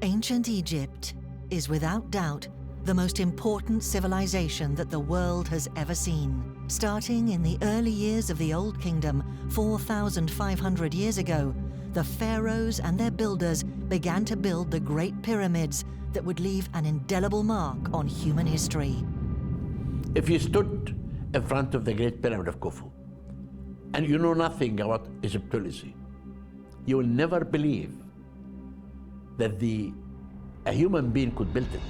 Ancient Egypt is without doubt the most important civilization that the world has ever seen. Starting in the early years of the Old Kingdom, 4,500 years ago, the pharaohs and their builders began to build the Great Pyramids that would leave an indelible mark on human history. If you stood in front of the Great Pyramid of Khufu and you know nothing about Egyptology, you will never believe that a human being could build it.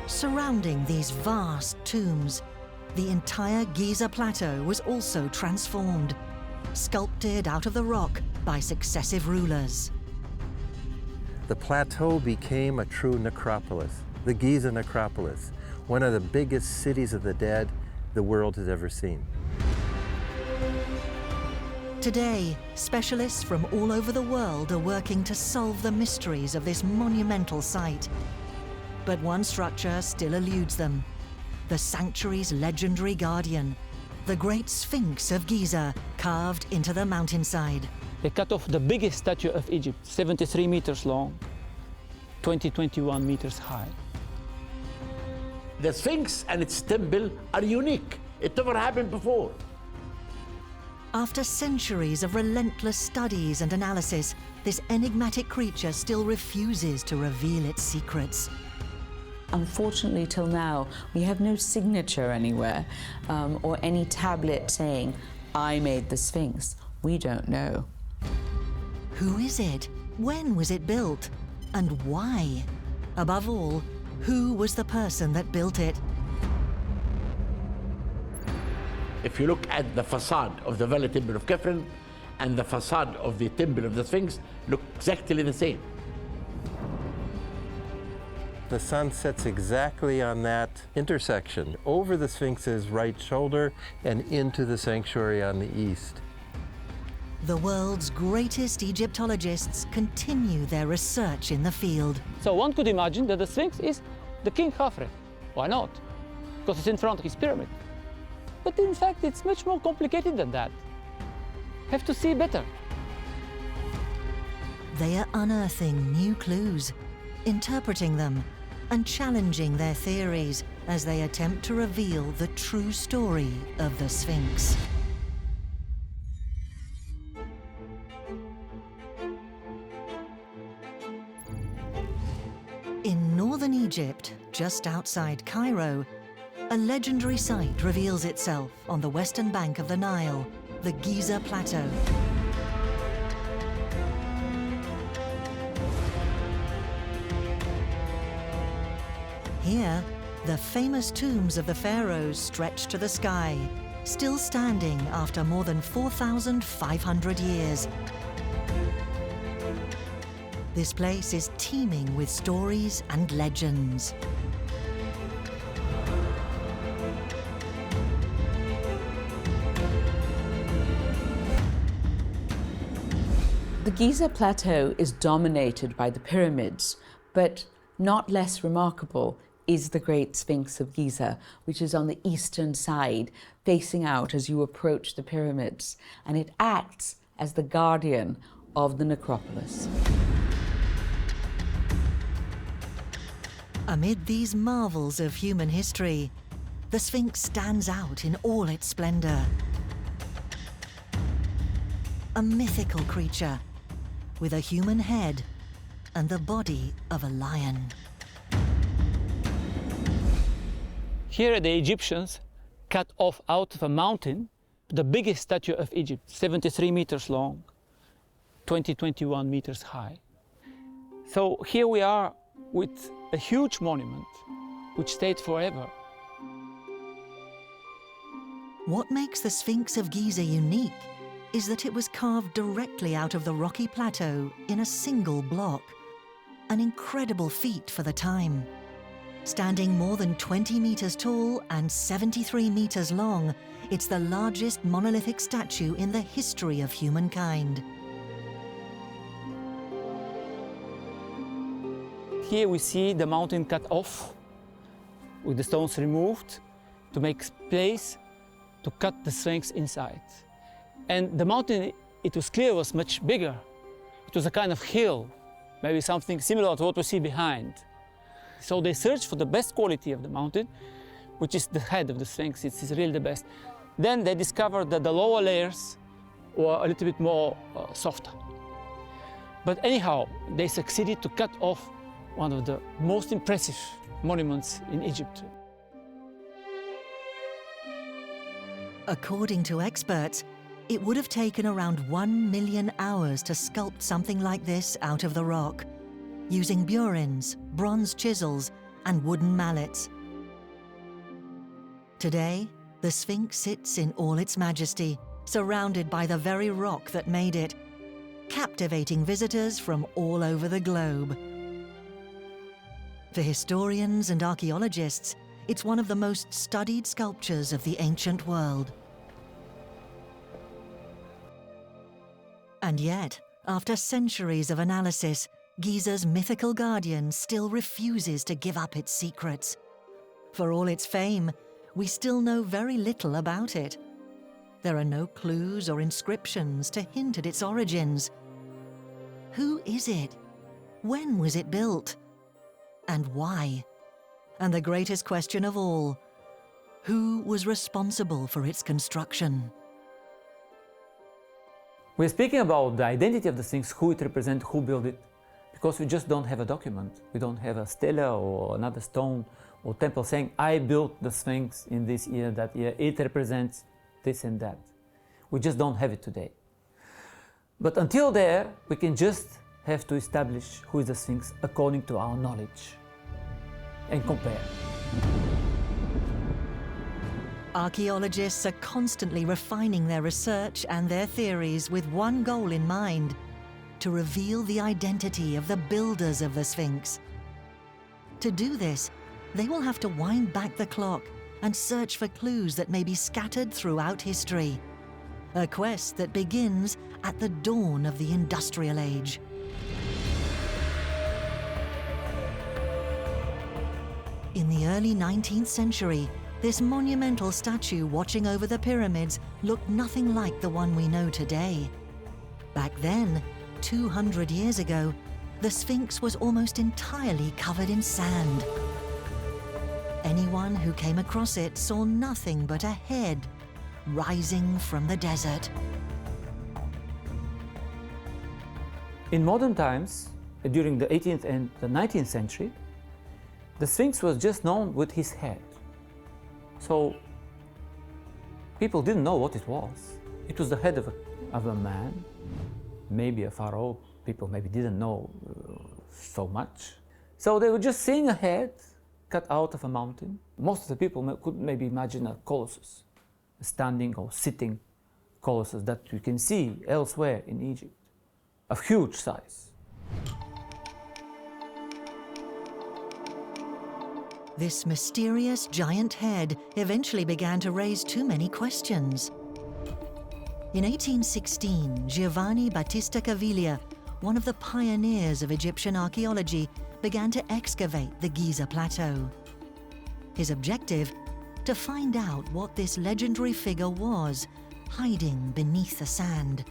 Surrounding these vast tombs, the entire Giza plateau was also transformed, sculpted out of the rock by successive rulers. The plateau became a true necropolis, the Giza necropolis, one of the biggest cities of the dead the world has ever seen. Today, specialists from all over the world are working to solve the mysteries of this monumental site. But one structure still eludes them: the sanctuary's legendary guardian, the great Sphinx of Giza, carved into the mountainside. They cut off the biggest statue of Egypt, 73 meters long, 21 meters high. The Sphinx and its temple are unique. It never happened before. After centuries of relentless studies and analysis, this enigmatic creature still refuses to reveal its secrets. Unfortunately, till now, we have no signature anywhere or any tablet saying, "I made the Sphinx." We don't know. Who is it? When was it built? And why? Above all, who was the person that built it? If you look at the facade of the Valley Temple of Cafrey and the facade of the Temple of the Sphinx, look exactly the same. The sun sets exactly on that intersection, over the Sphinx's right shoulder and into the sanctuary on the east. The world's greatest Egyptologists continue their research in the field. So one could imagine that the Sphinx is the King Cafrey. Why not? Because it's in front of his pyramid. But in fact, it's much more complicated than that. Have to see better. They are unearthing new clues, interpreting them, and challenging their theories as they attempt to reveal the true story of the Sphinx. In northern Egypt, just outside Cairo, a legendary site reveals itself on the western bank of the Nile, the Giza Plateau. Here, the famous tombs of the pharaohs stretch to the sky, still standing after more than 4,500 years. This place is teeming with stories and legends. The Giza Plateau is dominated by the pyramids, but not less remarkable is the Great Sphinx of Giza, which is on the eastern side, facing out as you approach the pyramids, and it acts as the guardian of the necropolis. Amid these marvels of human history, the Sphinx stands out in all its splendor. A mythical creature with a human head and the body of a lion. Here the Egyptians cut off out of a mountain the biggest statue of Egypt, 73 meters long, 21 meters high. So here we are with a huge monument which stayed forever. What makes the Sphinx of Giza unique is that it was carved directly out of the rocky plateau in a single block, an incredible feat for the time. Standing more than 20 meters tall and 73 meters long, it's the largest monolithic statue in the history of humankind. Here we see the mountain cut off, with the stones removed to make space to cut the Sphinx inside. And the mountain it was clear it was much bigger. It was a kind of hill, maybe something similar to what we see behind. So they searched for the best quality of the mountain, which is the head of the Sphinx. It's really the best. Then they discovered that the lower layers were a little bit more softer. But anyhow, they succeeded to cut off one of the most impressive monuments in Egypt. According to experts, it would have taken around 1 million hours to sculpt something like this out of the rock, using burins, bronze chisels, and wooden mallets. Today, the Sphinx sits in all its majesty, surrounded by the very rock that made it, captivating visitors from all over the globe. For historians and archaeologists, it's one of the most studied sculptures of the ancient world. And yet, after centuries of analysis, Giza's mythical guardian still refuses to give up its secrets. For all its fame, we still know very little about it. There are no clues or inscriptions to hint at its origins. Who is it? When was it built? And why? And the greatest question of all, who was responsible for its construction? We're speaking about the identity of the Sphinx, who it represents, who built it, because we just don't have a document. We don't have a stela or another stone or temple saying, I built the Sphinx in this year, that year, it represents this and that. We just don't have it today. But until there, we can just have to establish who is the Sphinx according to our knowledge and compare. Archaeologists are constantly refining their research and their theories with one goal in mind: to reveal the identity of the builders of the Sphinx. To do this, they will have to wind back the clock and search for clues that may be scattered throughout history. A quest that begins at the dawn of the Industrial Age. In the early 19th century, this monumental statue watching over the pyramids looked nothing like the one we know today. Back then, 200 years ago, the Sphinx was almost entirely covered in sand. Anyone who came across it saw nothing but a head rising from the desert. In modern times, during the 18th and the 19th century, the Sphinx was just known with his head. So people didn't know what it was. It was the head of a man, maybe a pharaoh. People maybe didn't know so much. So they were just seeing a head cut out of a mountain. Most of the people could maybe imagine a colossus, a standing or sitting colossus that you can see elsewhere in Egypt, of huge size. This mysterious giant head eventually began to raise too many questions. In 1816, Giovanni Battista Caviglia, one of the pioneers of Egyptian archaeology, began to excavate the Giza Plateau. His objective? To find out what this legendary figure was, hiding beneath the sand.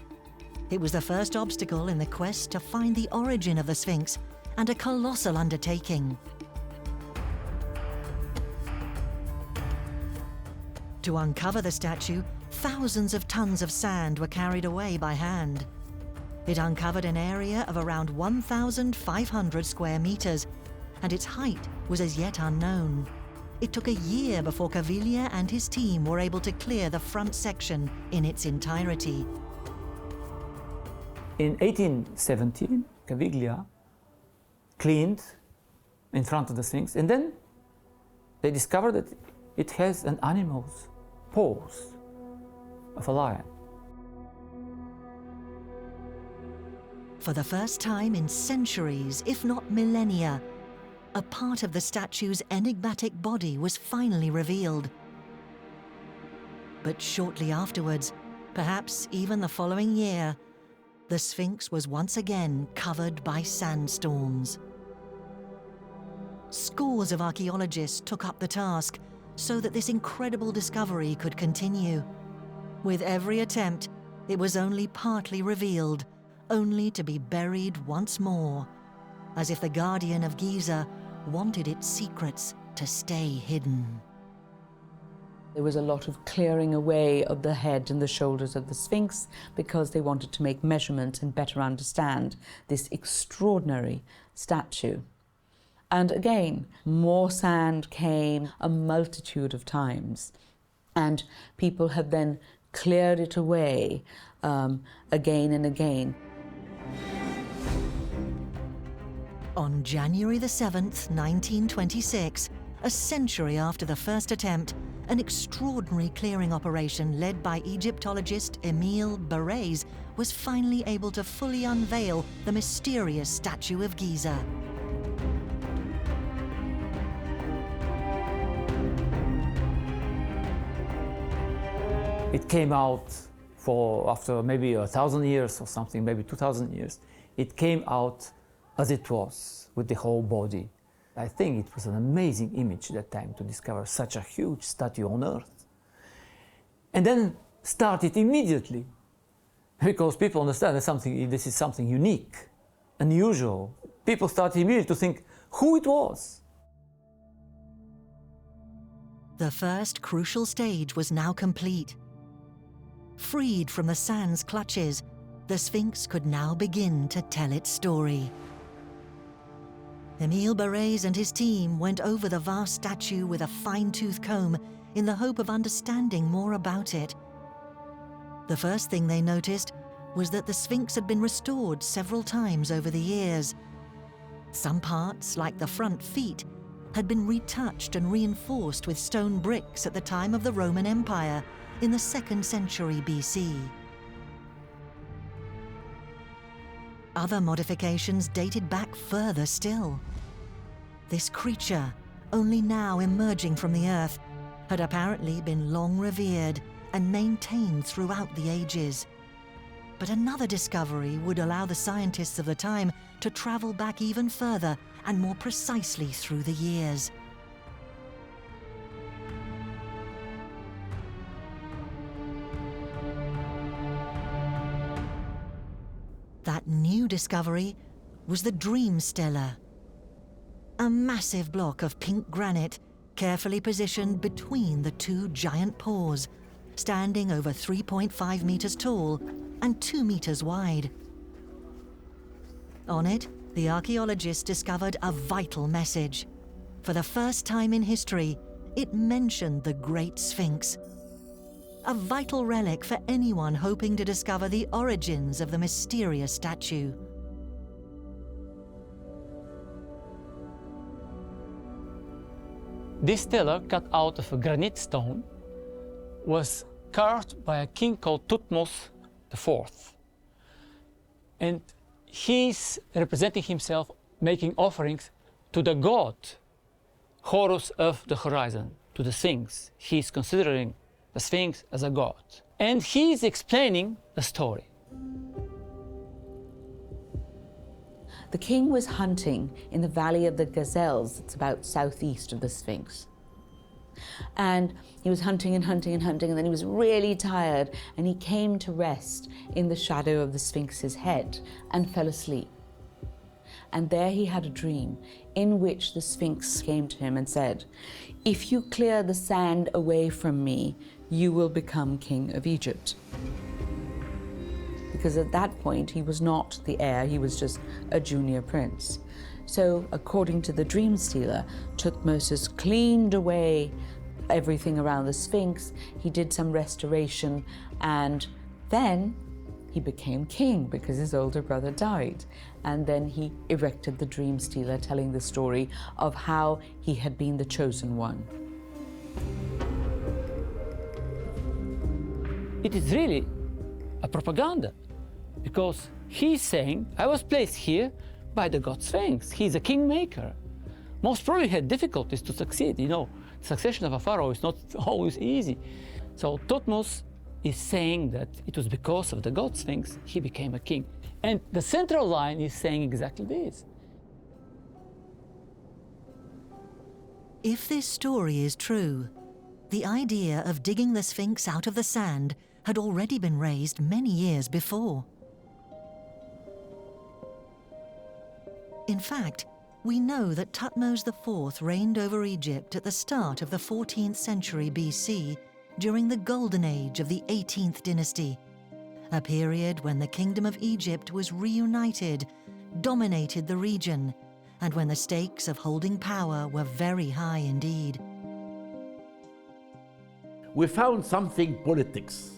It was the first obstacle in the quest to find the origin of the Sphinx, and a colossal undertaking. To uncover the statue, thousands of tons of sand were carried away by hand. It uncovered an area of around 1,500 square meters, and its height was as yet unknown. It took a year before Caviglia and his team were able to clear the front section in its entirety. In 1817, Caviglia cleaned in front of the Sphinx, and then they discovered that it has an animal's paws of a lion. For the first time in centuries, if not millennia, a part of the statue's enigmatic body was finally revealed. But shortly afterwards, perhaps even the following year, the Sphinx was once again covered by sandstorms. Scores of archaeologists took up the task so that this incredible discovery could continue. With every attempt, it was only partly revealed, only to be buried once more, as if the guardian of Giza wanted its secrets to stay hidden. There was a lot of clearing away of the head and the shoulders of the Sphinx because they wanted to make measurements and better understand this extraordinary statue. And again, more sand came a multitude of times, and people have then cleared it away again and again. On January the 7th, 1926, a century after the first attempt, an extraordinary clearing operation led by Egyptologist Emile Barrès was finally able to fully unveil the mysterious statue of Giza. It came out after maybe 1,000 years or something, maybe 2,000 years. It came out as it was, with the whole body. I think it was an amazing image at that time to discover such a huge statue on Earth. And then started immediately, because people understand that this is something unique, unusual. People started immediately to think who it was. The first crucial stage was now complete. Freed from the sand's clutches, the Sphinx could now begin to tell its story. Emile Barrès and his team went over the vast statue with a fine-tooth comb in the hope of understanding more about it. The first thing they noticed was that the Sphinx had been restored several times over the years. Some parts, like the front feet, had been retouched and reinforced with stone bricks at the time of the Roman Empire in the 2nd century BC. Other modifications dated back further still. This creature, only now emerging from the earth, had apparently been long revered and maintained throughout the ages. But another discovery would allow the scientists of the time to travel back even further and more precisely through the years. That new discovery was the Dream Stela, a massive block of pink granite carefully positioned between the two giant paws, standing over 3.5 meters tall and 2 meters wide. On it, the archaeologists discovered a vital message. For the first time in history, it mentioned the Great Sphinx, a vital relic for anyone hoping to discover the origins of the mysterious statue. This stela, cut out of a granite stone, was carved by a king called Thutmose IV. And he's representing himself making offerings to the god, Horus of the horizon, to the Sphinx. He's considering the Sphinx as a god. And he's explaining the story. The king was hunting in the Valley of the Gazelles. It's about southeast of the Sphinx. And he was hunting and hunting and hunting, and then he was really tired, and he came to rest in the shadow of the Sphinx's head and fell asleep. And there he had a dream in which the Sphinx came to him and said, "If you clear the sand away from me, you will become king of Egypt." Because at that point, he was not the heir, he was just a junior prince. So, according to the dream stealer, Thutmose cleaned away everything around the Sphinx, he did some restoration, and then he became king because his older brother died. And then he erected the dream stealer, telling the story of how he had been the chosen one. It is really a propaganda, because he's saying, I was placed here by the god Sphinx. He's a kingmaker. Most probably had difficulties to succeed. You know, the succession of a pharaoh is not always easy. So Thutmose is saying that it was because of the god Sphinx he became a king. And the central line is saying exactly this. If this story is true, the idea of digging the Sphinx out of the sand had already been raised many years before. In fact, we know that Thutmose IV reigned over Egypt at the start of the 14th century BC during the Golden Age of the 18th dynasty, a period when the Kingdom of Egypt was reunited, dominated the region, and when the stakes of holding power were very high indeed. We found something politics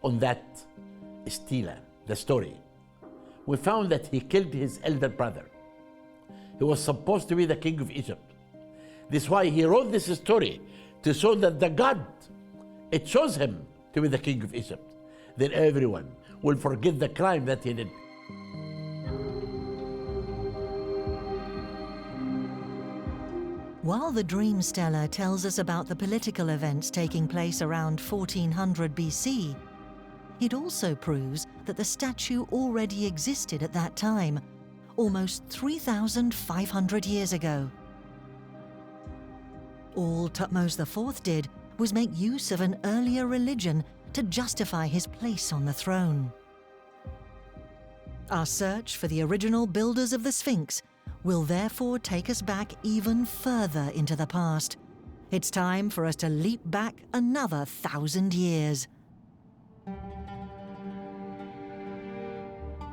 on that stela, the story. We found that he killed his elder brother. He was supposed to be the king of Egypt. This is why he wrote this story, to show that the God, it chose him to be the king of Egypt. Then everyone will forget the crime that he did. While the Dream Stela tells us about the political events taking place around 1400 BC, it also proves that the statue already existed at that time, almost 3,500 years ago. All Thutmose IV did was make use of an earlier religion to justify his place on the throne. Our search for the original builders of the Sphinx will therefore take us back even further into the past. It's time for us to leap back another 1,000 years.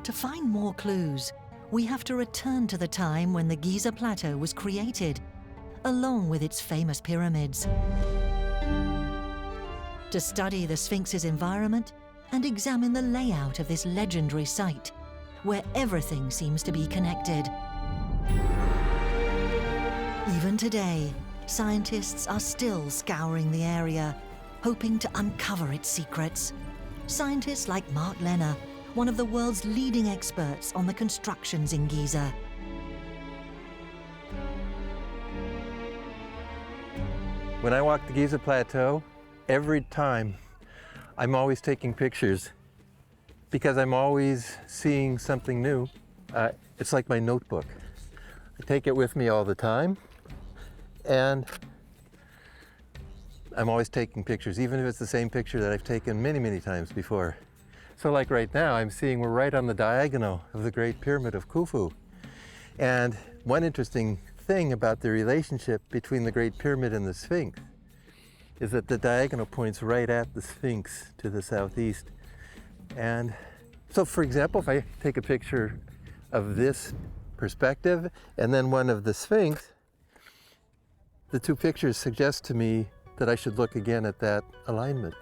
To find more clues, we have to return to the time when the Giza Plateau was created, along with its famous pyramids. To study the Sphinx's environment and examine the layout of this legendary site, where everything seems to be connected. Even today, scientists are still scouring the area, hoping to uncover its secrets. Scientists like Mark Lenner, one of the world's leading experts on the constructions in Giza. When I walk the Giza Plateau, every time I'm always taking pictures because I'm always seeing something new. It's like my notebook. I take it with me all the time, and I'm always taking pictures, even if it's the same picture that I've taken many, many times before. So like right now, I'm seeing we're right on the diagonal of the Great Pyramid of Khufu. And one interesting thing about the relationship between the Great Pyramid and the Sphinx is that the diagonal points right at the Sphinx to the southeast. And so, for example, if I take a picture of this perspective and then one of the Sphinx, the two pictures suggest to me that I should look again at that alignment.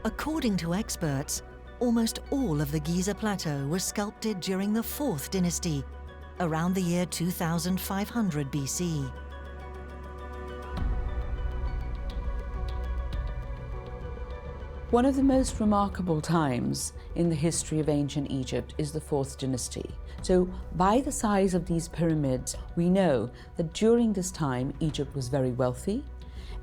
According to experts, almost all of the Giza Plateau was sculpted during the 4th dynasty, around the year 2500 BC. One of the most remarkable times in the history of ancient Egypt is the 4th dynasty. So by the size of these pyramids, we know that during this time, Egypt was very wealthy,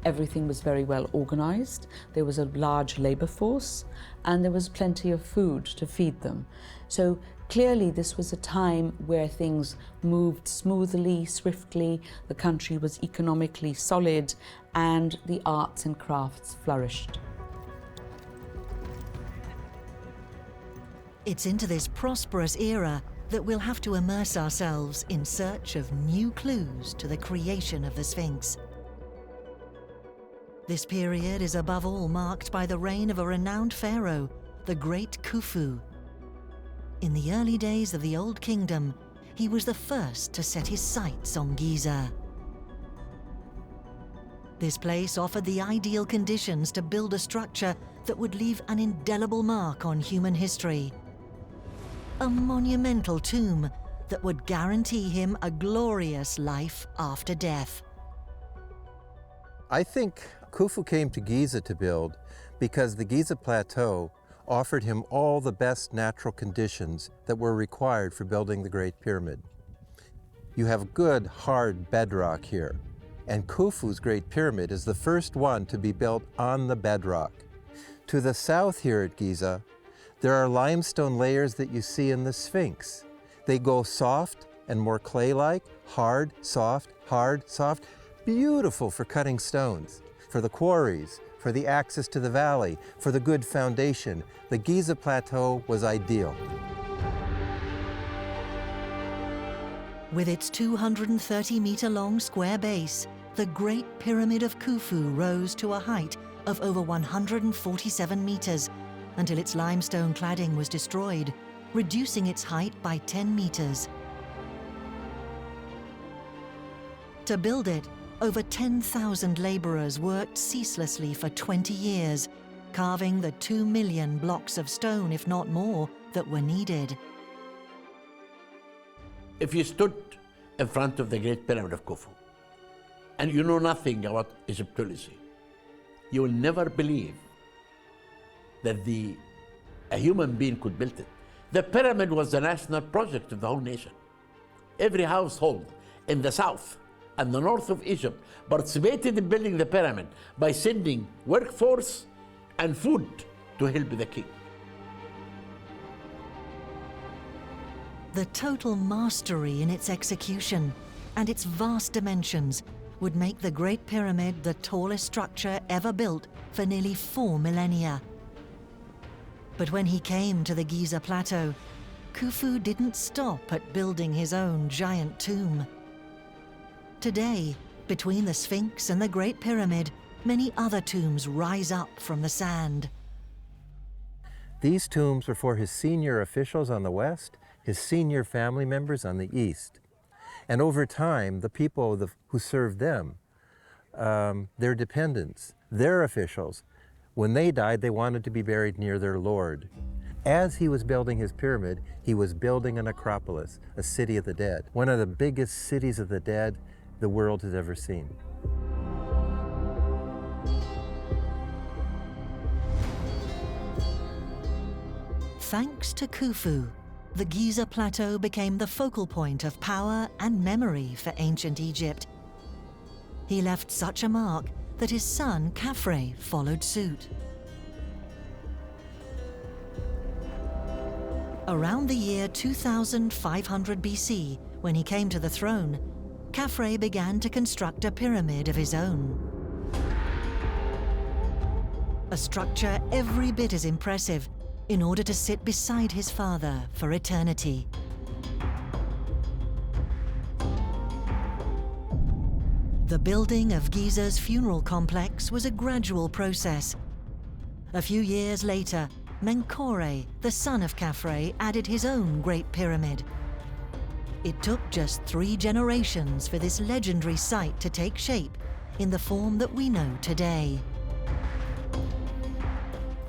everything was very well organized, there was a large labor force, and there was plenty of food to feed them. So clearly this was a time where things moved smoothly, swiftly, the country was economically solid, and the arts and crafts flourished. It's into this prosperous era that we'll have to immerse ourselves in search of new clues to the creation of the Sphinx. This period is above all marked by the reign of a renowned pharaoh, the great Khufu. In the early days of the Old Kingdom, he was the first to set his sights on Giza. This place offered the ideal conditions to build a structure that would leave an indelible mark on human history. A monumental tomb that would guarantee him a glorious life after death. I think Khufu came to Giza to build because the Giza Plateau offered him all the best natural conditions that were required for building the Great Pyramid. You have good, hard bedrock here, and Khufu's Great Pyramid is the first one to be built on the bedrock. To the south here at Giza, there are limestone layers that you see in the Sphinx. They go soft and more clay-like, hard, soft, beautiful for cutting stones. for the quarries, for the access to the valley, for the good foundation. The Giza Plateau was ideal. With its 230-meter-long square base, the Great Pyramid of Khufu rose to a height of over 147 meters until its limestone cladding was destroyed, reducing its height by 10 meters. To build it, over 10,000 laborers worked ceaselessly for 20 years, carving the 2 million blocks of stone, if not more, that were needed. If you stood in front of the Great Pyramid of Khufu and you know nothing about Egyptology, you will never believe that a human being could build it. The pyramid was the national project of the whole nation. Every household in the south and the north of Egypt participated in building the pyramid by sending workforce and food to help the king. The total mastery in its execution and its vast dimensions would make the Great Pyramid the tallest structure ever built for nearly 4 millennia. But when he came to the Giza Plateau, Khufu didn't stop at building his own giant tomb. Today, between the Sphinx and the Great Pyramid, many other tombs rise up from the sand. These tombs were for his senior officials on the west, his senior family members on the east. And over time, the people who served them, their dependents, their officials, when they died, they wanted to be buried near their lord. As he was building his pyramid, he was building a necropolis, a city of the dead, one of the biggest cities of the dead the world has ever seen. Thanks to Khufu, the Giza Plateau became the focal point of power and memory for ancient Egypt. He left such a mark that his son Cafrey followed suit. Around the year 2500 BC, when he came to the throne, Cafrey began to construct a pyramid of his own. A structure every bit as impressive, in order to sit beside his father for eternity. The building of Giza's funeral complex was a gradual process. A few years later, Menkore, the son of Cafrey, added his own Great Pyramid. It took just 3 generations for this legendary site to take shape in the form that we know today.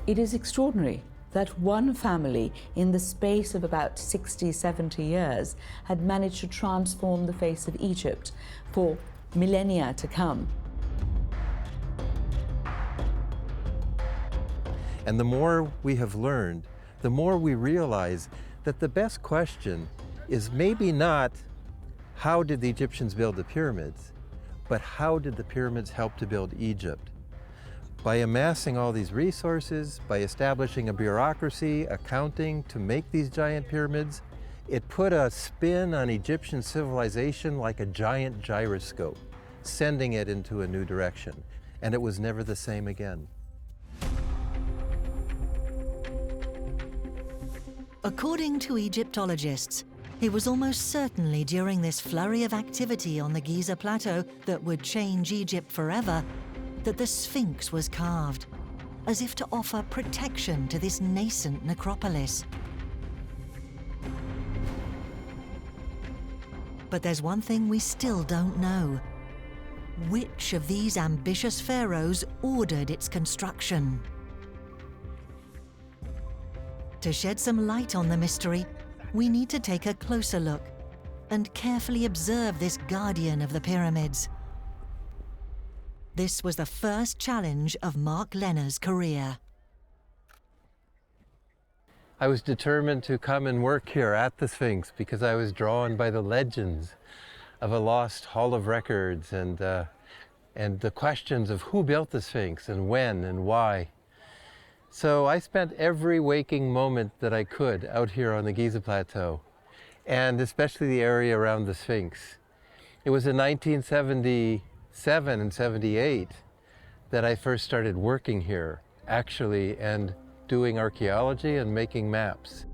It is extraordinary that one family, in the space of about 60, 70 years, had managed to transform the face of Egypt for millennia to come. And the more we have learned, the more we realize that the best question is maybe not how did the Egyptians build the pyramids, but how did the pyramids help to build Egypt? By amassing all these resources, by establishing a bureaucracy, accounting to make these giant pyramids, it put a spin on Egyptian civilization like a giant gyroscope, sending it into a new direction. And it was never the same again. According to Egyptologists, it was almost certainly during this flurry of activity on the Giza Plateau that would change Egypt forever that the Sphinx was carved, as if to offer protection to this nascent necropolis. But there's one thing we still don't know. Which of these ambitious pharaohs ordered its construction? To shed some light on the mystery, we need to take a closer look and carefully observe this guardian of the pyramids. This was the first challenge of Mark Lehner's career. I was determined to come and work here at the Sphinx because I was drawn by the legends of a lost hall of records and the questions of who built the Sphinx and when and why. So I spent every waking moment that I could out here on the Giza Plateau, and especially the area around the Sphinx. It was in 1977 and 78 that I first started working here, actually, and doing archaeology and making maps.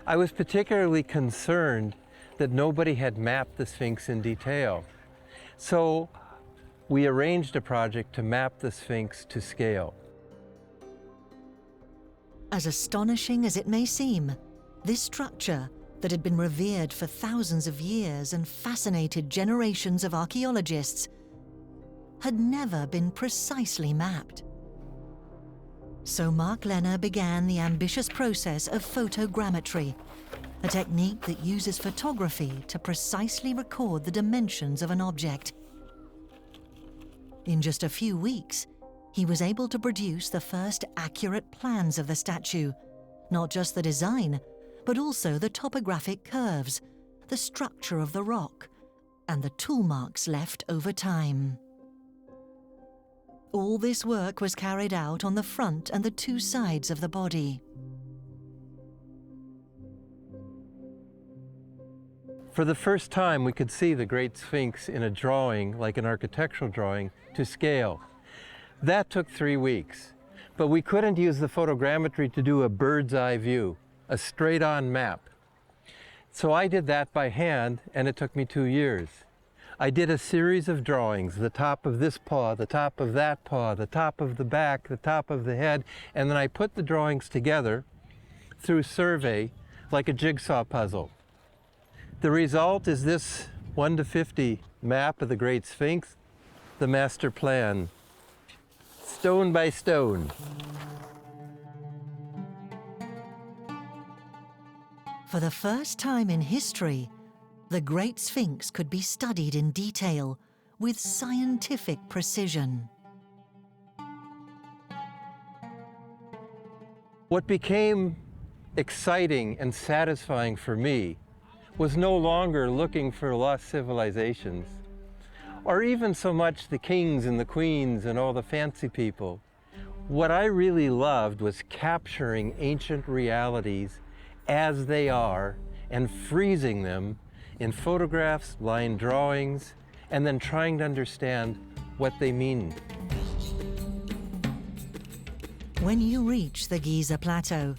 I was particularly concerned that nobody had mapped the Sphinx in detail. So we arranged a project to map the Sphinx to scale. As astonishing as it may seem, this structure that had been revered for thousands of years and fascinated generations of archaeologists had never been precisely mapped. So Mark Lenner began the ambitious process of photogrammetry, a technique that uses photography to precisely record the dimensions of an object. In just a few weeks, he was able to produce the first accurate plans of the statue, not just the design, but also the topographic curves, the structure of the rock, and the tool marks left over time. All this work was carried out on the front and the two sides of the body. For the first time, we could see the Great Sphinx in a drawing, like an architectural drawing, to scale. That took 3 weeks, but we couldn't use the photogrammetry to do a bird's eye view, a straight-on map. So I did that by hand, and it took me 2 years. I did a series of drawings, the top of this paw, the top of that paw, the top of the back, the top of the head, and then I put the drawings together through survey like a jigsaw puzzle. The result is this 1:50 map of the Great Sphinx, the master plan, stone by stone. For the first time in history, the Great Sphinx could be studied in detail with scientific precision. What became exciting and satisfying for me was no longer looking for lost civilizations, or even so much the kings and the queens and all the fancy people. What I really loved was capturing ancient realities as they are and freezing them in photographs, line drawings, and then trying to understand what they mean. When you reach the Giza Plateau,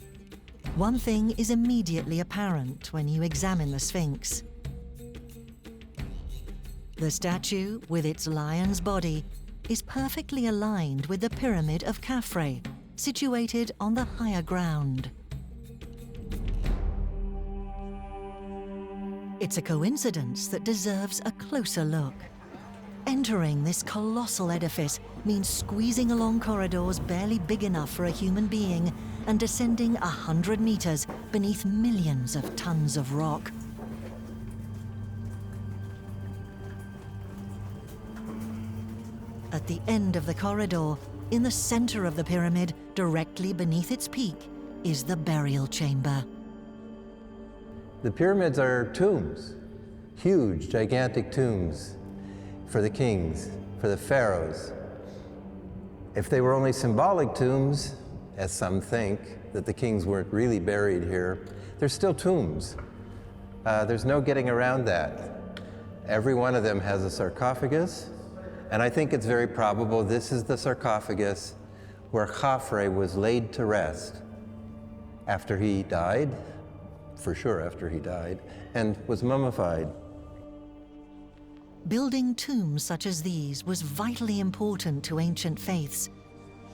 one thing is immediately apparent when you examine the Sphinx. The statue, with its lion's body, is perfectly aligned with the pyramid of Cafrey, situated on the higher ground. It's a coincidence that deserves a closer look. Entering this colossal edifice means squeezing along corridors barely big enough for a human being and descending 100 meters beneath millions of tons of rock. At the end of the corridor, in the center of the pyramid, directly beneath its peak, is the burial chamber. The pyramids are tombs, huge, gigantic tombs for the kings, for the pharaohs. If they were only symbolic tombs, as some think, that the kings weren't really buried here, they're still tombs. There's no getting around that. Every one of them has a sarcophagus, and I think it's very probable this is the sarcophagus where Cafrey was laid to rest after he died, for sure after he died, and was mummified. Building tombs such as these was vitally important to ancient faiths,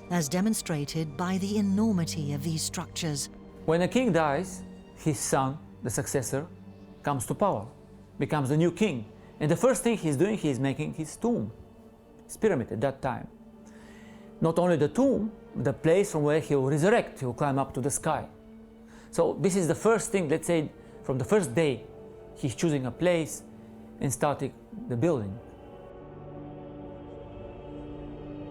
as demonstrated by the enormity of these structures. When a king dies, his son, the successor, comes to power, becomes the new king. And the first thing he's doing, he's making his tomb, his pyramid at that time. Not only the tomb, the place from where he will resurrect, he will climb up to the sky. So this is the first thing, let's say, from the first day, he's choosing a place and starting the building.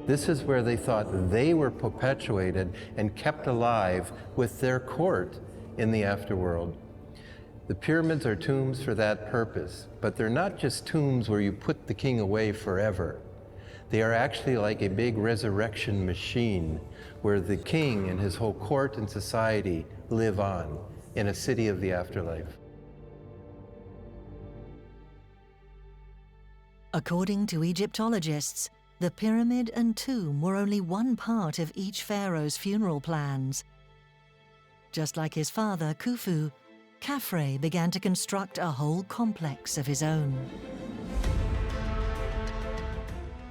This is where they thought they were perpetuated and kept alive with their court in the afterworld. The pyramids are tombs for that purpose, but they're not just tombs where you put the king away forever. They are actually like a big resurrection machine where the king and his whole court and society live on in a city of the afterlife. According to Egyptologists, the pyramid and tomb were only one part of each pharaoh's funeral plans. Just like his father, Khufu, Cafrey began to construct a whole complex of his own.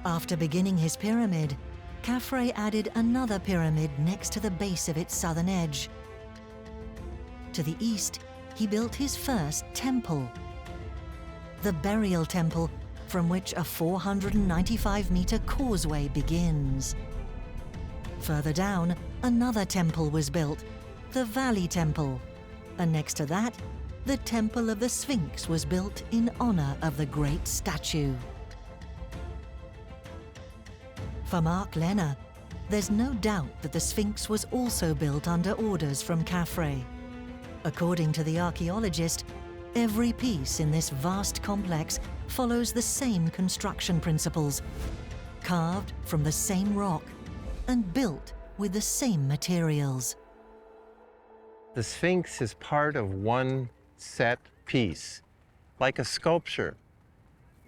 After beginning his pyramid, Cafrey added another pyramid next to the base of its southern edge. To the east, he built his first temple, the burial temple, from which a 495-meter causeway begins. Further down, another temple was built, the Valley Temple, and next to that, the Temple of the Sphinx was built in honor of the great statue. For Mark Lenner, there's no doubt that the Sphinx was also built under orders from Cafrey. According to the archaeologist, every piece in this vast complex follows the same construction principles, carved from the same rock and built with the same materials. The Sphinx is part of one set piece, like a sculpture.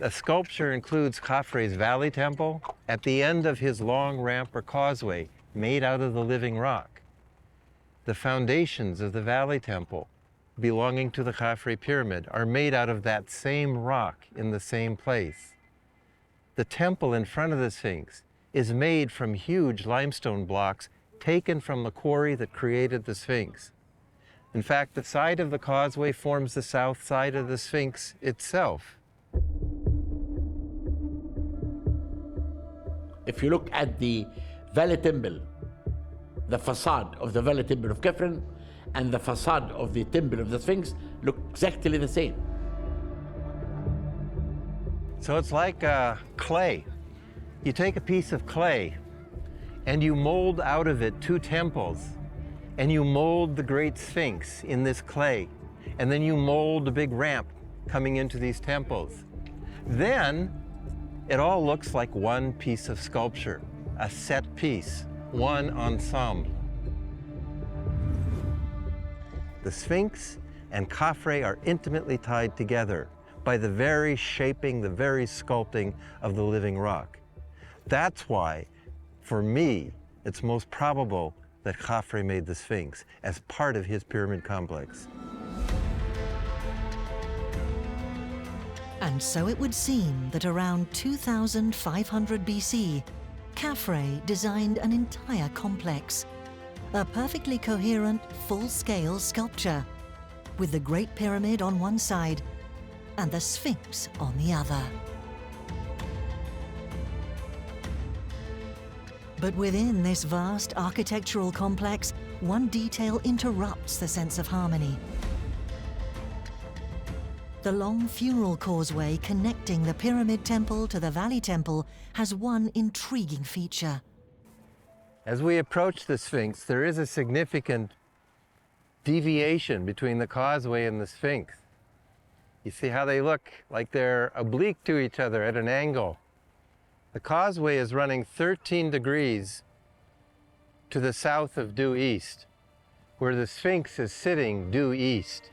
A sculpture includes Cafrey's Valley Temple at the end of his long ramp or causeway made out of the living rock. The foundations of the Valley Temple belonging to the Cafrey Pyramid are made out of that same rock in the same place. The temple in front of the Sphinx is made from huge limestone blocks taken from the quarry that created the Sphinx. In fact, the side of the causeway forms the south side of the Sphinx itself. If you look at the Valley Temple, the facade of the Valley Temple of Cafrey and the facade of the Temple of the Sphinx look exactly the same. So it's like clay. You take a piece of clay and you mold out of it two temples, and you mold the great Sphinx in this clay, and then you mold the big ramp coming into these temples. Then it all looks like one piece of sculpture, a set piece, one ensemble. The Sphinx and Cafrey are intimately tied together by the very shaping, the very sculpting of the living rock. That's why, for me, it's most probable that Cafrey made the Sphinx as part of his pyramid complex. And so it would seem that around 2500 BC, Cafrey designed an entire complex, a perfectly coherent, full-scale sculpture, with the Great Pyramid on one side and the Sphinx on the other. But within this vast architectural complex, one detail interrupts the sense of harmony. The long funeral causeway connecting the Pyramid Temple to the Valley Temple has one intriguing feature. As we approach the Sphinx, there is a significant deviation between the causeway and the Sphinx. You see how they look like they're oblique to each other at an angle. The causeway is running 13 degrees to the south of due east, where the Sphinx is sitting due east.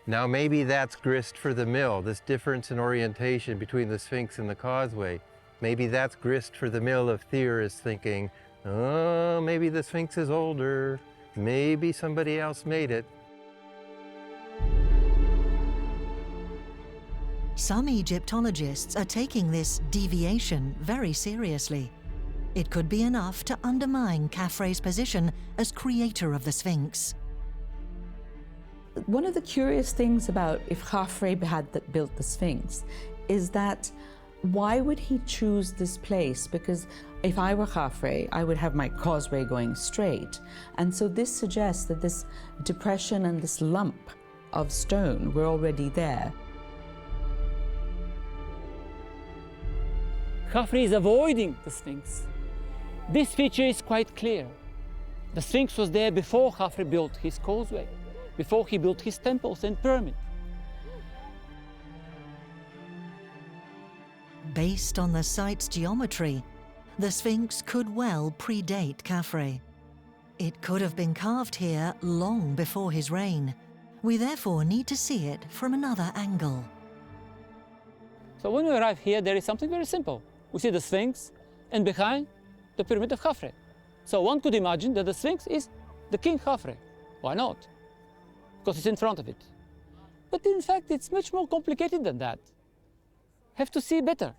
Now maybe that's grist for the mill, this difference in orientation between the Sphinx and the causeway. Maybe that's grist for the mill of theorists thinking, oh, maybe the Sphinx is older, maybe somebody else made it. Some Egyptologists are taking this deviation very seriously. It could be enough to undermine Cafrey's position as creator of the Sphinx. One of the curious things about if Cafrey had built the Sphinx is that why would he choose this place? Because if I were Cafrey, I would have my causeway going straight. And so this suggests that this depression and this lump of stone were already there. Cafrey is avoiding the Sphinx. This feature is quite clear. The Sphinx was there before Cafrey built his causeway, before he built his temples and pyramids. Based on the site's geometry, the Sphinx could well predate Cafrey. It could have been carved here long before his reign. We therefore need to see it from another angle. So when we arrive here, there is something very simple. We see the Sphinx, and behind, the pyramid of Cafrey. So one could imagine that the Sphinx is the king Cafrey. Why not? Because it's in front of it. But in fact, it's much more complicated than that. Have to see better.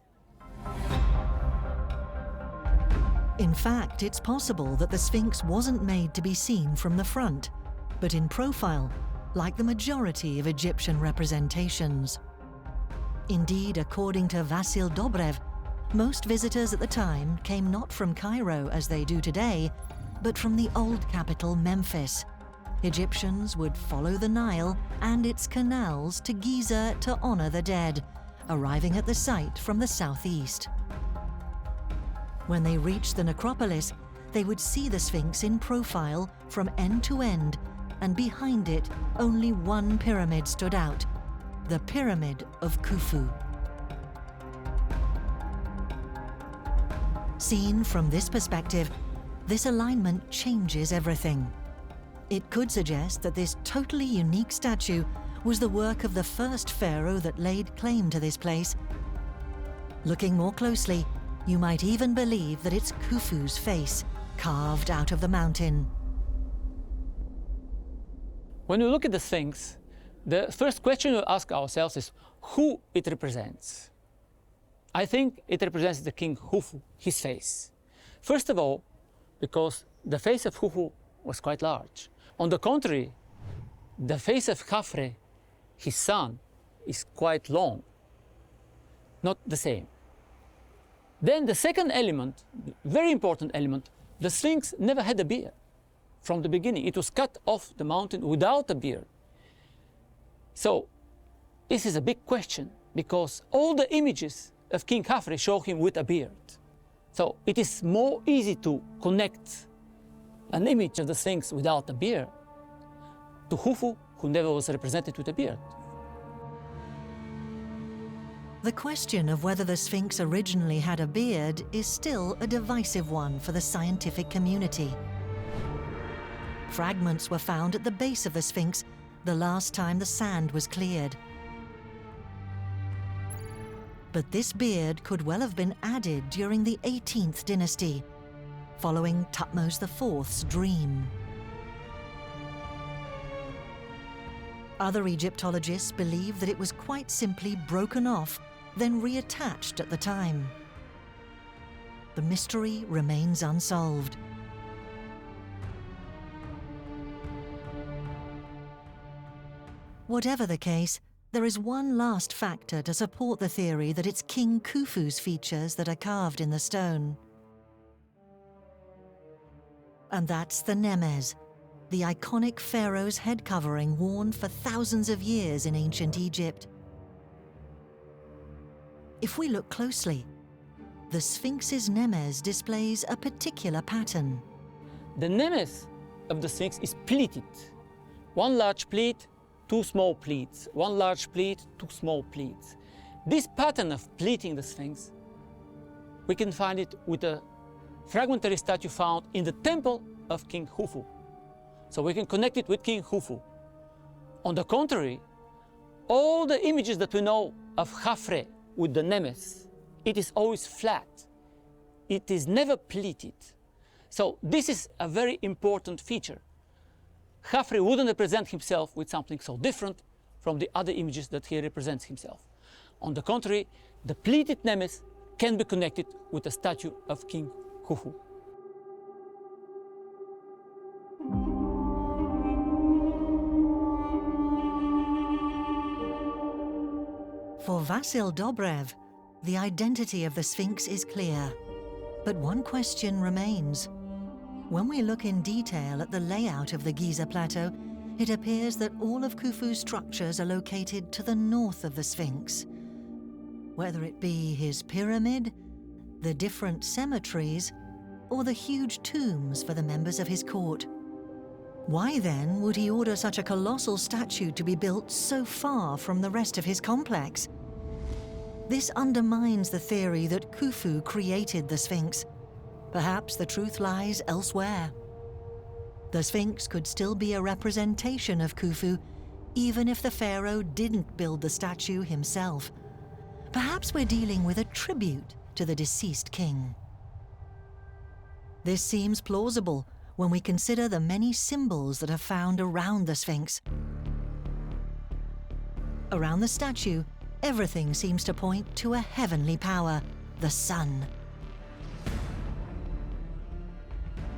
In fact, it's possible that the Sphinx wasn't made to be seen from the front, but in profile, like the majority of Egyptian representations. Indeed, according to Vasil Dobrev, most visitors at the time came not from Cairo as they do today, but from the old capital Memphis. Egyptians would follow the Nile and its canals to Giza to honor the dead, arriving at the site from the southeast. When they reached the necropolis, they would see the Sphinx in profile from end to end, and behind it, only one pyramid stood out, the Pyramid of Khufu. Seen from this perspective, this alignment changes everything. It could suggest that this totally unique statue was the work of the first pharaoh that laid claim to this place. Looking more closely, you might even believe that it's Khufu's face, carved out of the mountain. When we look at the Sphinx, the first question we ask ourselves is who it represents. I think it represents the king Khufu, his face. First of all, because the face of Khufu was quite large. On the contrary, the face of Cafrey, his son, is quite long. Not the same. Then the second element, very important element, the Sphinx never had a beard from the beginning. It was cut off the mountain without a beard. So this is a big question because all the images of King Cafrey show him with a beard. So it is more easy to connect an image of the Sphinx without a beard to Khufu, who never was represented with a beard. The question of whether the Sphinx originally had a beard is still a divisive one for the scientific community. Fragments were found at the base of the Sphinx the last time the sand was cleared. But this beard could well have been added during the 18th dynasty, following Thutmose IV's dream. Other Egyptologists believe that it was quite simply broken off, then reattached at the time. The mystery remains unsolved. Whatever the case, there is one last factor to support the theory that it's King Khufu's features that are carved in the stone. And that's the Nemes, the iconic pharaoh's head covering worn for thousands of years in ancient Egypt. If we look closely, the Sphinx's Nemes displays a particular pattern. The Nemes of the Sphinx is pleated. One large pleat, two small pleats. One large pleat, two small pleats. This pattern of pleating the Sphinx, we can find it with a fragmentary statue found in the temple of King Khufu. So we can connect it with King Khufu. On the contrary, all the images that we know of Cafrey with the Nemes, it is always flat. It is never pleated. So this is a very important feature. Cafrey wouldn't represent himself with something so different from the other images that he represents himself. On the contrary, the pleated Nemes can be connected with a statue of King Khufu. For Vasil Dobrev, the identity of the Sphinx is clear. But one question remains. When we look in detail at the layout of the Giza Plateau, it appears that all of Khufu's structures are located to the north of the Sphinx. Whether it be his pyramid, the different cemeteries, or the huge tombs for the members of his court. Why then would he order such a colossal statue to be built so far from the rest of his complex? This undermines the theory that Khufu created the Sphinx. Perhaps the truth lies elsewhere. The Sphinx could still be a representation of Khufu, even if the pharaoh didn't build the statue himself. Perhaps we're dealing with a tribute to the deceased king. This seems plausible when we consider the many symbols that are found around the Sphinx. Around the statue, everything seems to point to a heavenly power, the sun.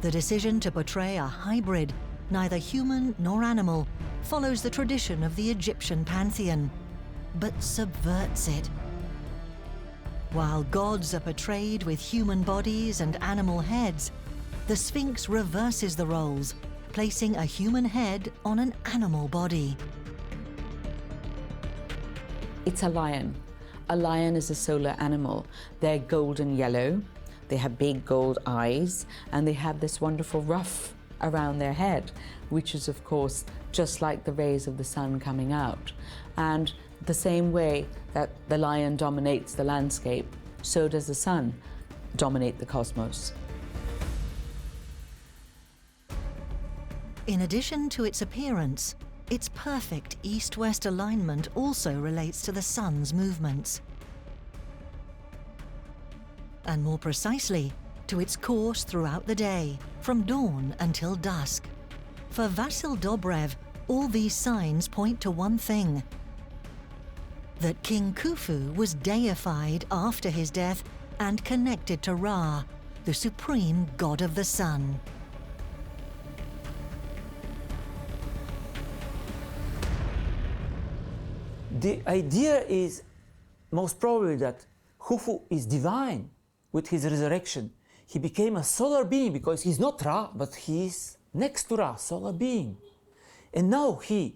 The decision to portray a hybrid, neither human nor animal, follows the tradition of the Egyptian pantheon, but subverts it. While gods are portrayed with human bodies and animal heads, the Sphinx reverses the roles, placing a human head on an animal body. It's a lion. A lion is a solar animal. They're golden yellow, they have big gold eyes, and they have this wonderful ruff around their head, which is, of course, just like the rays of the sun coming out. And the same way that the lion dominates the landscape, so does the sun dominate the cosmos. In addition to its appearance, its perfect east-west alignment also relates to the sun's movements. And more precisely, to its course throughout the day, from dawn until dusk. For Vasil Dobrev, all these signs point to one thing: that King Khufu was deified after his death and connected to Ra, the supreme god of the sun. The idea is most probably that Khufu is divine. With his resurrection, he became a solar being because he's not Ra, but he's next to Ra, solar being. And now he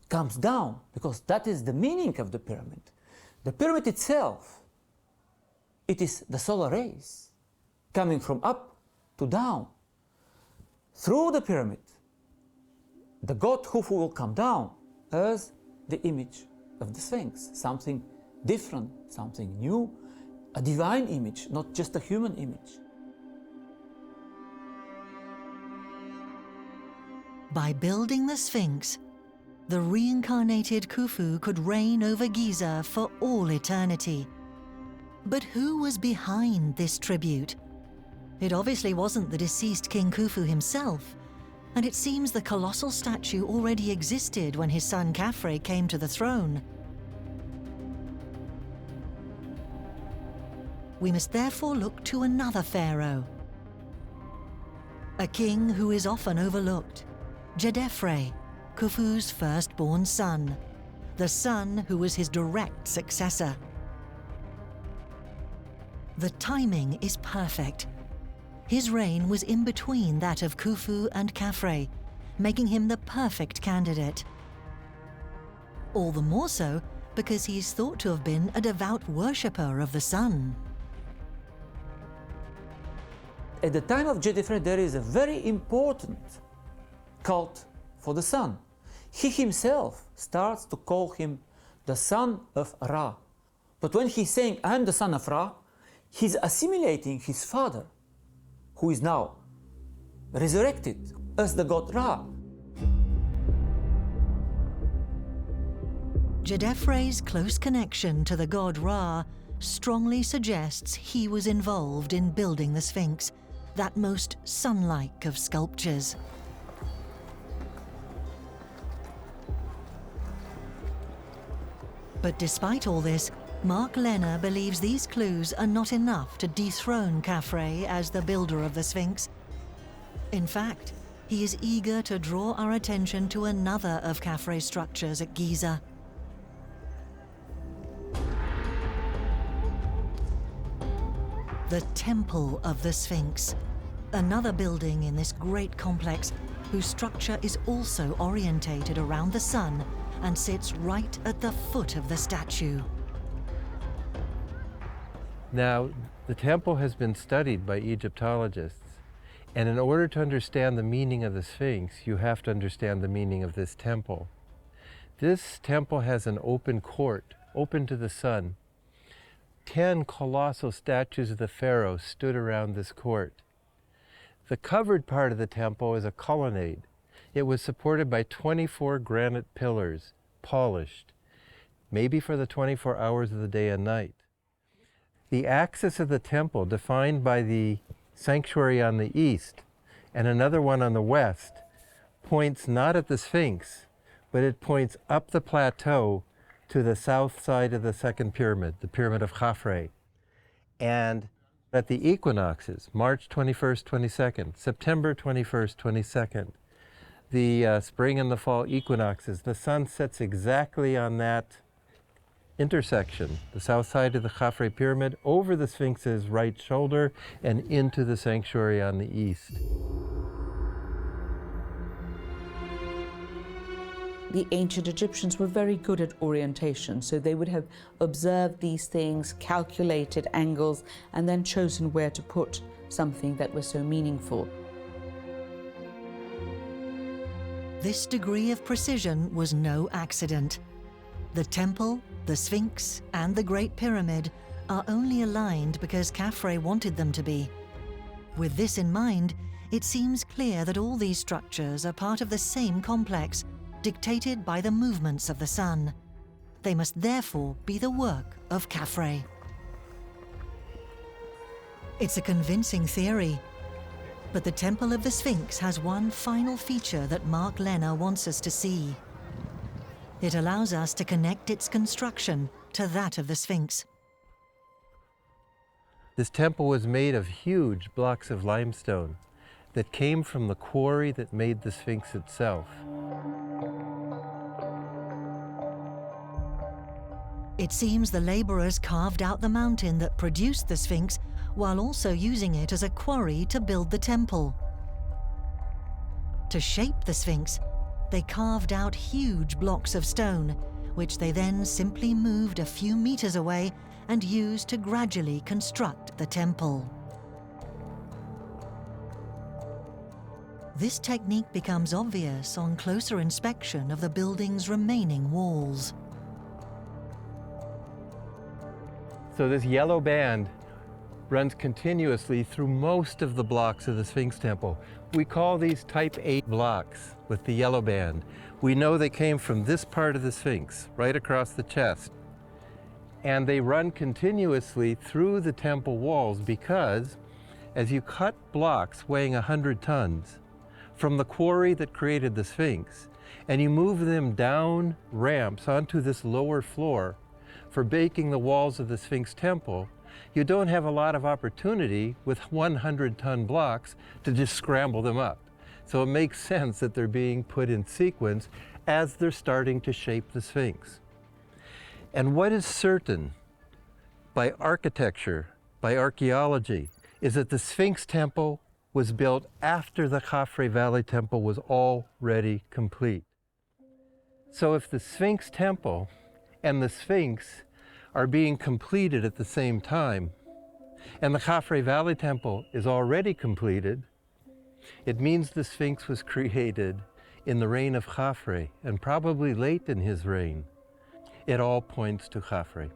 comes down because that is the meaning of the pyramid. The pyramid itself, it is the solar rays coming from up to down. Through the pyramid, the god Khufu will come down as the image of the Sphinx, something different, something new, a divine image, not just a human image. By building the Sphinx, the reincarnated Khufu could reign over Giza for all eternity. But who was behind this tribute? It obviously wasn't the deceased King Khufu himself, and it seems the colossal statue already existed when his son Cafrey came to the throne. We must therefore look to another pharaoh, a king who is often overlooked, Djedefre, Khufu's firstborn son, the son who was his direct successor. The timing is perfect. His reign was in between that of Khufu and Cafrey, making him the perfect candidate. All the more so because he is thought to have been a devout worshipper of the sun. At the time of Djedefre, there is a very important cult for the sun. He himself starts to call him the son of Ra. But when he's saying, I'm the son of Ra, he's assimilating his father, who is now resurrected as the god Ra. Djedefre's close connection to the god Ra strongly suggests he was involved in building the Sphinx, that most sun-like of sculptures. But despite all this, Mark Lehner believes these clues are not enough to dethrone Cafrey as the builder of the Sphinx. In fact, he is eager to draw our attention to another of Cafrey's structures at Giza. The Temple of the Sphinx, another building in this great complex whose structure is also orientated around the sun and sits right at the foot of the statue. Now, the temple has been studied by Egyptologists, and in order to understand the meaning of the Sphinx, you have to understand the meaning of this temple. This temple has an open court, open to the sun. 10 colossal statues of the pharaohs stood around this court. The covered part of the temple is a colonnade. It was supported by 24 granite pillars, polished, maybe for the 24 hours of the day and night. The axis of the temple, defined by the sanctuary on the east and another one on the west, points not at the Sphinx, but it points up the plateau to the south side of the second pyramid, the pyramid of Cafrey. And at the equinoxes, March 21st, 22nd, September 21st, 22nd, the spring and the fall equinoxes, the sun sets exactly on that intersection, the south side of the Cafrey pyramid, over the Sphinx's right shoulder and into the sanctuary on the east. The ancient Egyptians were very good at orientation, so they would have observed these things, calculated angles, and then chosen where to put something that was so meaningful. This degree of precision was no accident. The temple, the Sphinx, and the Great Pyramid are only aligned because Cafrey wanted them to be. With this in mind, it seems clear that all these structures are part of the same complex, dictated by the movements of the sun. They must therefore be the work of Cafrey. It's a convincing theory, but the Temple of the Sphinx has one final feature that Mark Lenner wants us to see. It allows us to connect its construction to that of the Sphinx. This temple was made of huge blocks of limestone that came from the quarry that made the Sphinx itself. It seems the laborers carved out the mountain that produced the Sphinx while also using it as a quarry to build the temple. To shape the Sphinx, they carved out huge blocks of stone, which they then simply moved a few meters away and used to gradually construct the temple. This technique becomes obvious on closer inspection of the building's remaining walls. So this yellow band runs continuously through most of the blocks of the Sphinx temple. We call these type 8 blocks with the yellow band. We know they came from this part of the Sphinx, right across the chest. And they run continuously through the temple walls because as you cut blocks weighing 100 tons from the quarry that created the Sphinx, and you move them down ramps onto this lower floor for baking the walls of the Sphinx temple, you don't have a lot of opportunity with 100-ton blocks to just scramble them up. So it makes sense that they're being put in sequence as they're starting to shape the Sphinx. And what is certain by architecture, by archaeology, is that the Sphinx temple was built after the Cafrey Valley temple was already complete. So if the Sphinx temple and the Sphinx are being completed at the same time, and the Cafrey Valley temple is already completed, it means the Sphinx was created in the reign of Cafrey, and probably late in his reign. It all points to Cafrey.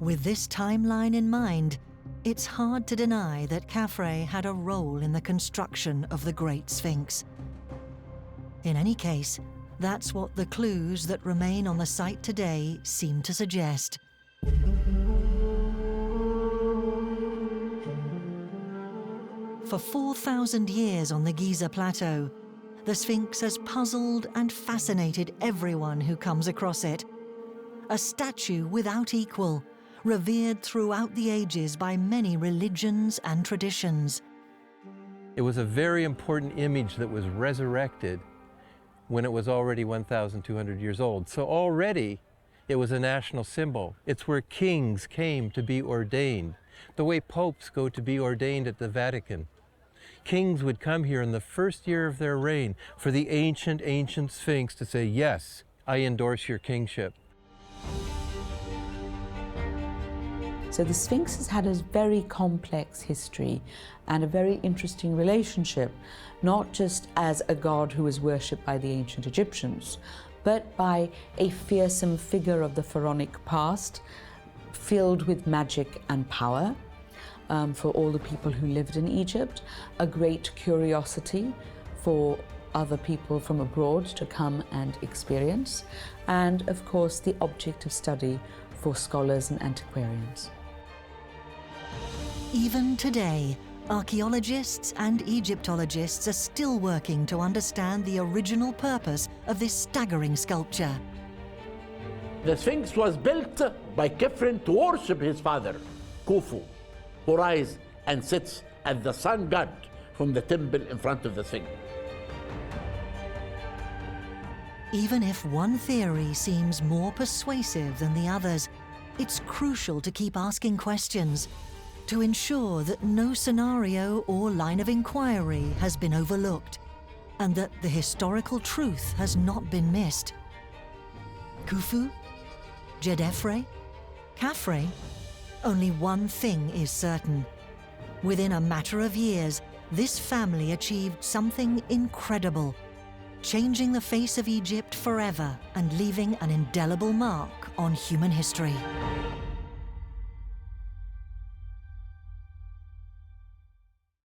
With this timeline in mind, it's hard to deny that Cafrey had a role in the construction of the Great Sphinx. In any case, that's what the clues that remain on the site today seem to suggest. For 4,000 years on the Giza Plateau, the Sphinx has puzzled and fascinated everyone who comes across it. A statue without equal, revered throughout the ages by many religions and traditions. It was a very important image that was resurrected when it was already 1,200 years old. So already it was a national symbol. It's where kings came to be ordained, the way popes go to be ordained at the Vatican. Kings would come here in the first year of their reign for the ancient Sphinx to say, yes, I endorse your kingship. So the Sphinx has had a very complex history and a very interesting relationship, not just as a god who was worshipped by the ancient Egyptians, but by a fearsome figure of the pharaonic past, filled with magic and power for all the people who lived in Egypt, a great curiosity for other people from abroad to come and experience, and of course the object of study for scholars and antiquarians. Even today, archaeologists and Egyptologists are still working to understand the original purpose of this staggering sculpture. The Sphinx was built by Cafrey to worship his father, Khufu, who rises and sits as the sun god from the temple in front of the Sphinx. Even if one theory seems more persuasive than the others, it's crucial to keep asking questions to ensure that no scenario or line of inquiry has been overlooked and that the historical truth has not been missed. Khufu? Djedefre? Cafrey? Only one thing is certain. Within a matter of years, this family achieved something incredible, changing the face of Egypt forever and leaving an indelible mark on human history.